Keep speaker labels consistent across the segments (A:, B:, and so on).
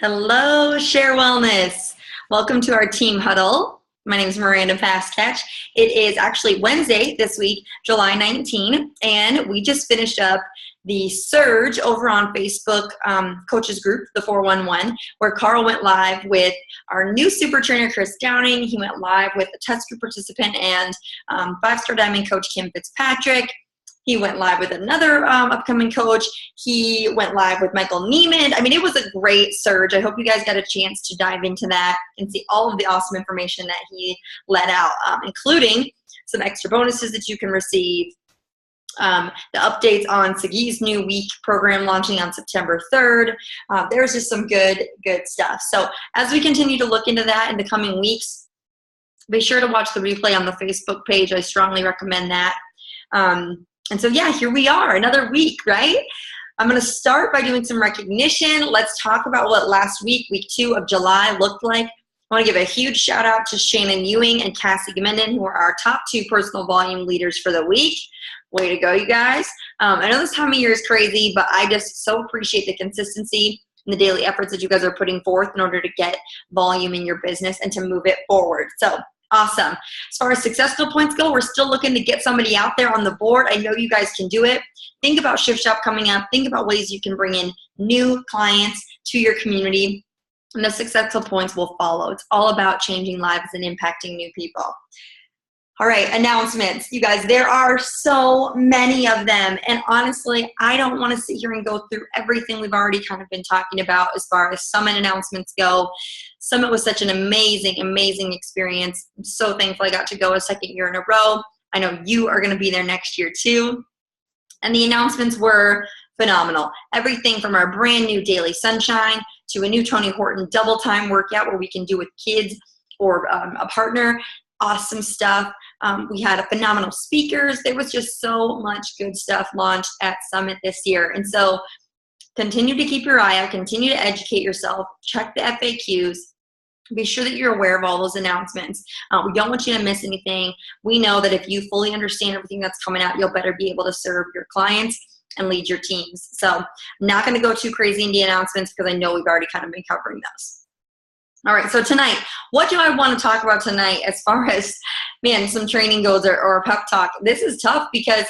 A: Hello, Share Wellness. Welcome to our team huddle. My name is Miranda Fastcatch. It is actually Wednesday this week, July 19, and we just finished up the surge over on Facebook coaches group, the 411, where Carl went live with our new super trainer, Chris Downing. He went live with a test group participant and five-star diamond coach, Kim Fitzpatrick. He went live with another upcoming coach. He went live with Michael Neiman. I mean, it was a great surge. I hope you guys got a chance to dive into that and see all of the awesome information that he let out, including some extra bonuses that you can receive, the updates on Sagi's new week program launching on September 3rd. There's just some good stuff. So as we continue to look into that in the coming weeks, be sure to watch the replay on the Facebook page. I strongly recommend that. And so, yeah, here we are, another week, right? I'm going to start by doing some recognition. Let's talk about what last week, week 2 of July, looked like. I want to give a huge shout out to Shannon Ewing and Cassie Gamenden, who are our top 2 personal volume leaders for the week. Way to go, you guys. I know this time of year is crazy, but I just so appreciate the consistency and the daily efforts that you guys are putting forth in order to get volume in your business and to move it forward. So awesome. As far as successful points go, we're still looking to get somebody out there on the board. I know you guys can do it. Think about Shift Shop coming up. Think about ways you can bring in new clients to your community, and the successful points will follow. It's all about changing lives and impacting new people. All right, announcements. You guys, there are so many of them, and honestly, I don't want to sit here and go through everything we've already kind of been talking about as far as Summit announcements go. Summit was such an amazing experience. I'm so thankful I got to go a second year in a row. I know you are going to be there next year too. And the announcements were phenomenal. Everything from our brand new Daily Sunshine to a new Tony Horton double time workout where we can do with kids or a partner. Awesome stuff. We had a phenomenal speakers. There was just so much good stuff launched at Summit this year. And so continue to keep your eye out, continue to educate yourself, check the FAQs, be sure that you're aware of all those announcements. We don't want you to miss anything. We know that if you fully understand everything that's coming out, you'll better be able to serve your clients and lead your teams. So I'm not going to go too crazy in the announcements because I know we've already kind of been covering those. All right, so tonight, what do I want to talk about tonight as far as, man, some training goes or a pep talk? This is tough because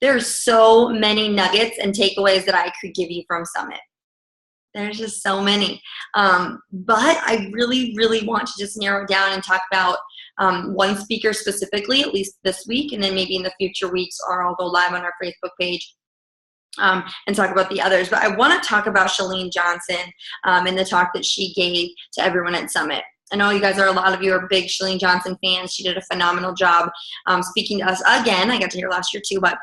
A: there's so many nuggets and takeaways that I could give you from Summit. There's just so many. But I really want to just narrow it down and talk about one speaker specifically, at least this week, and then maybe in the future weeks, or I'll go live on our Facebook page. And talk about the others. But I want to talk about Chalene Johnson and the talk that she gave to everyone at Summit. I know you guys a lot of you are big Chalene Johnson fans. She did a phenomenal job speaking to us again. I got to hear last year too, but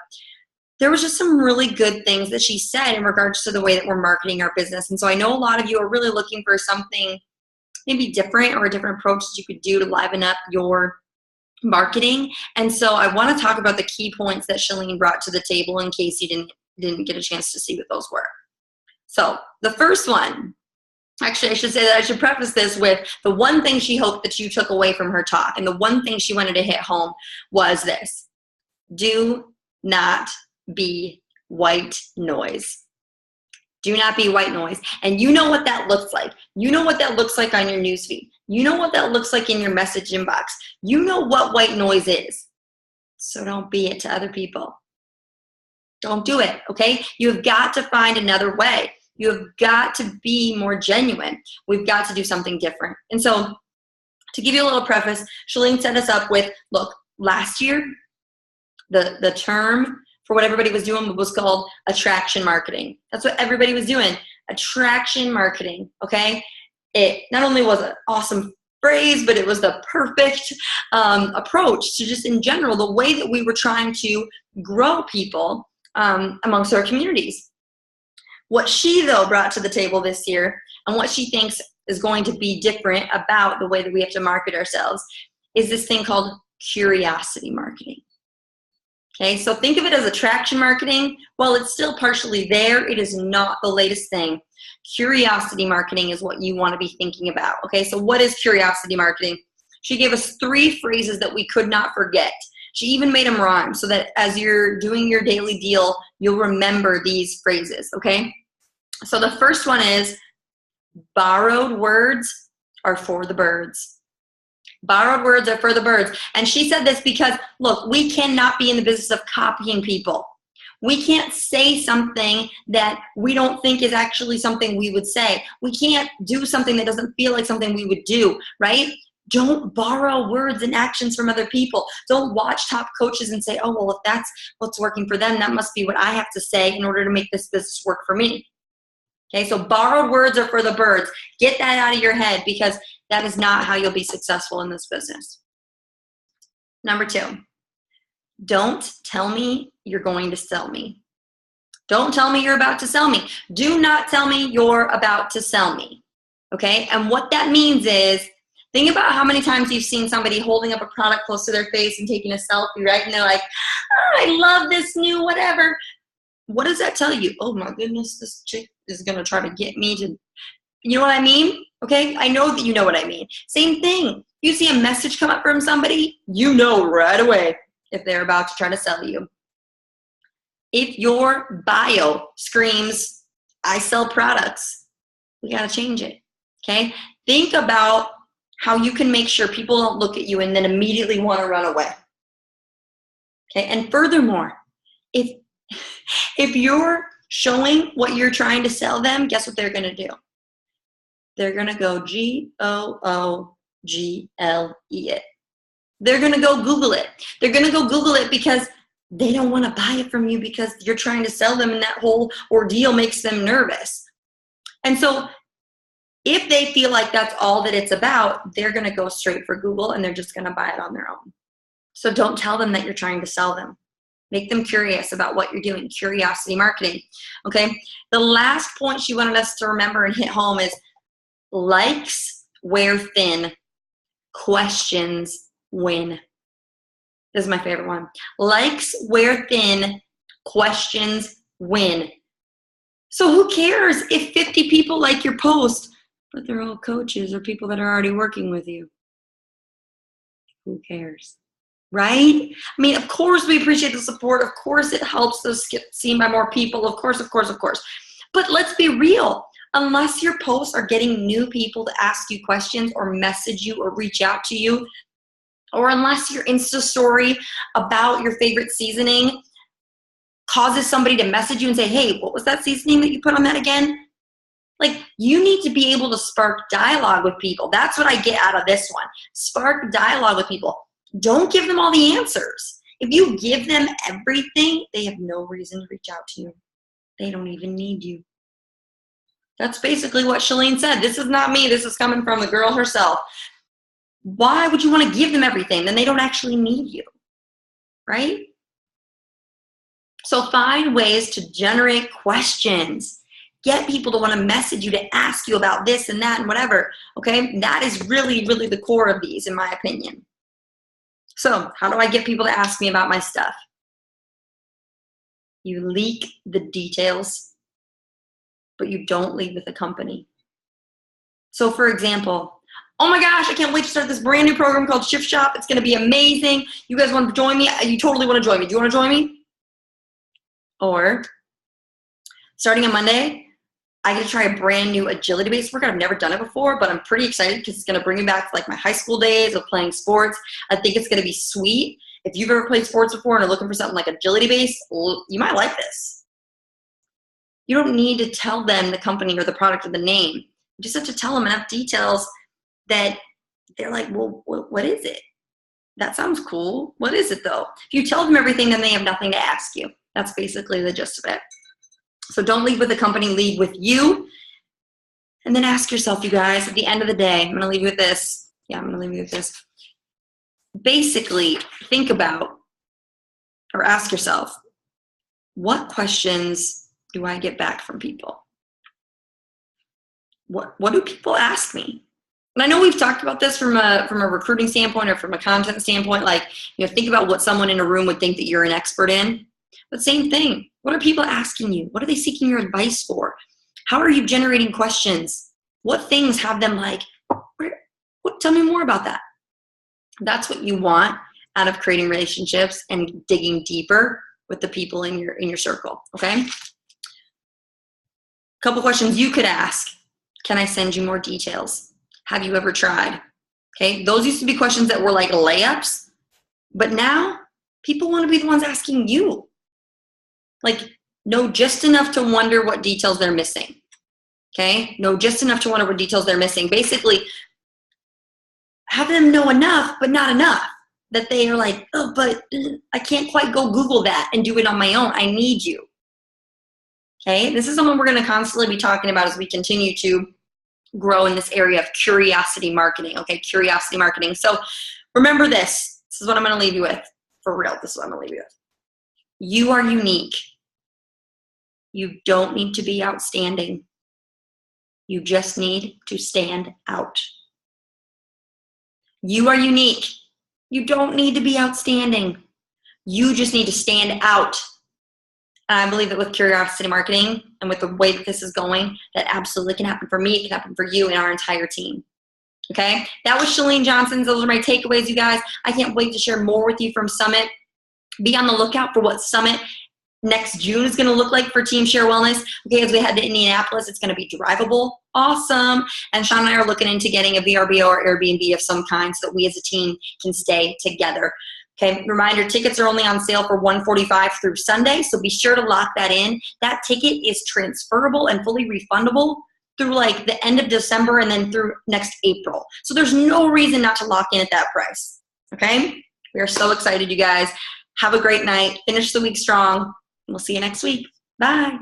A: there was just some really good things that she said in regards to the way that we're marketing our business. And so I know a lot of you are really looking for something maybe different or a different approach that you could do to liven up your marketing. And so I want to talk about the key points that Chalene brought to the table in case you didn't get a chance to see what those were. So the first one, actually I should say that I should preface this with the one thing she hoped that you took away from her talk, and the one thing she wanted to hit home was this: do not be white noise. Do not be white noise. And you know what that looks like. You know what that looks like on your newsfeed. You know what that looks like in your message inbox. You know what white noise is. So don't be it to other people. Don't do it, okay? You've got to find another way. You have got to be more genuine. We've got to do something different. And so to give you a little preface, Chalene set us up with, look, last year, the term for what everybody was doing was called attraction marketing. That's what everybody was doing, attraction marketing, okay? It not only was an awesome phrase, but it was the perfect approach to just in general, the way that we were trying to grow people amongst our communities. What she, though, brought to the table this year and what she thinks is going to be different about the way that we have to market ourselves is this thing called curiosity marketing. Okay, so think of it as attraction marketing. While it's still partially there, it is not the latest thing. Curiosity marketing is what you want to be thinking about. Okay, so what is curiosity marketing? She gave us 3 phrases that we could not forget. She even made them rhyme so that as you're doing your daily deal, you'll remember these phrases, okay? So the first one is Borrowed words are for the birds. Borrowed words are for the birds. And she said this because, look, we cannot be in the business of copying people. We can't say something that we don't think is actually something we would say. We can't do something that doesn't feel like something we would do, right? Don't borrow words and actions from other people. Don't watch top coaches and say, oh, well, if that's what's working for them, that must be what I have to say in order to make this business work for me. Okay, so borrowed words are for the birds. Get that out of your head, because that is not how you'll be successful in this business. Number 2, don't tell me you're going to sell me. Don't tell me you're about to sell me. Do not tell me you're about to sell me. Okay, and what that means is, think about how many times you've seen somebody holding up a product close to their face and taking a selfie, right? And they're like, oh, I love this new whatever. What does that tell you? Oh my goodness, this chick is going to try to get me to, you know what I mean? Okay, I know that you know what I mean. Same thing. You see a message come up from somebody, you know right away if they're about to try to sell you. If your bio screams, I sell products, we got to change it, okay? Think about how you can make sure people don't look at you and then immediately want to run away, okay? And furthermore, if you're showing what you're trying to sell them, guess what they're going to do? They're going to go Google it. They're going to go Google it. They're going to go Google it because they don't want to buy it from you because you're trying to sell them, and that whole ordeal makes them nervous. And so if they feel like that's all that it's about, they're going to go straight for Google and they're just going to buy it on their own. So don't tell them that you're trying to sell them. Make them curious about what you're doing. Curiosity marketing. Okay. The last point she wanted us to remember and hit home is likes wear thin, questions win. This is my favorite one. Likes wear thin, questions win. So who cares if 50 people like your post, but they're all coaches or people that are already working with you? Who cares? Right? I mean, of course we appreciate the support. Of course it helps us get seen by more people. Of course. But let's be real. Unless your posts are getting new people to ask you questions or message you or reach out to you, or unless your Insta story about your favorite seasoning causes somebody to message you and say, hey, what was that seasoning that you put on that again? Like, you need to be able to spark dialogue with people. That's what I get out of this one. Spark dialogue with people. Don't give them all the answers. If you give them everything, they have no reason to reach out to you. They don't even need you. That's basically what Chalene said. This is not me. This is coming from the girl herself. Why would you want to give them everything? Then they don't actually need you, right? So find ways to generate questions. Get people to want to message you, to ask you about this and that and whatever, okay? That is really, really the core of these, in my opinion. So how do I get people to ask me about my stuff? You leak the details, but you don't leave with the company. So for example, oh my gosh, I can't wait to start this brand new program called Shift Shop. It's going to be amazing. You guys want to join me? You totally want to join me. Do you want to join me? Or starting on Monday, I get to try a brand new agility-based workout. I've never done it before, but I'm pretty excited because it's going to bring me back to like my high school days of playing sports. I think it's going to be sweet. If you've ever played sports before and are looking for something like agility-based, you might like this. You don't need to tell them the company or the product or the name. You just have to tell them enough details that they're like, well, what is it? That sounds cool. What is it though? If you tell them everything, then they have nothing to ask you. That's basically the gist of it. So don't lead with the company, lead with you. And then ask yourself, you guys, at the end of the day, I'm going to leave you with this. Yeah, I'm going to leave you with this. Basically, think about or ask yourself, what questions do I get back from people? What do people ask me? And I know we've talked about this from a recruiting standpoint or from a content standpoint, like, think about what someone in a room would think that you're an expert in. But same thing. What are people asking you? What are they seeking your advice for? How are you generating questions? What things have them like, tell me more about that. That's what you want out of creating relationships and digging deeper with the people in your circle, okay? Couple questions you could ask. Can I send you more details? Have you ever tried? Okay, those used to be questions that were like layups, but now people want to be the ones asking you. Like, know just enough to wonder what details they're missing. Okay, know just enough to wonder what details they're missing. Basically, have them know enough, but not enough. That they are like, oh, but I can't quite go Google that and do it on my own. I need you. Okay, this is something we're going to constantly be talking about as we continue to grow in this area of curiosity marketing. Okay, curiosity marketing. So remember this. This is what I'm going to leave you with. For real, this is what I'm going to leave you with. You are unique. You don't need to be outstanding. You just need to stand out. You are unique. You don't need to be outstanding. You just need to stand out. And I believe that with curiosity marketing and with the way that this is going, that absolutely can happen for me. It can happen for you and our entire team. Okay? That was Chalene Johnson's. Those are my takeaways, you guys. I can't wait to share more with you from Summit. Be on the lookout for what Summit next June is going to look like for Team Share Wellness. Okay, as we head to Indianapolis, it's going to be drivable. Awesome. And Sean and I are looking into getting a VRBO or Airbnb of some kind so that we as a team can stay together. Okay, reminder, tickets are only on sale for $145 through Sunday, so be sure to lock that in. That ticket is transferable and fully refundable through like the end of December and then through next April. So there's no reason not to lock in at that price. Okay, we are so excited, you guys. Have a great night. Finish the week strong. We'll see you next week. Bye.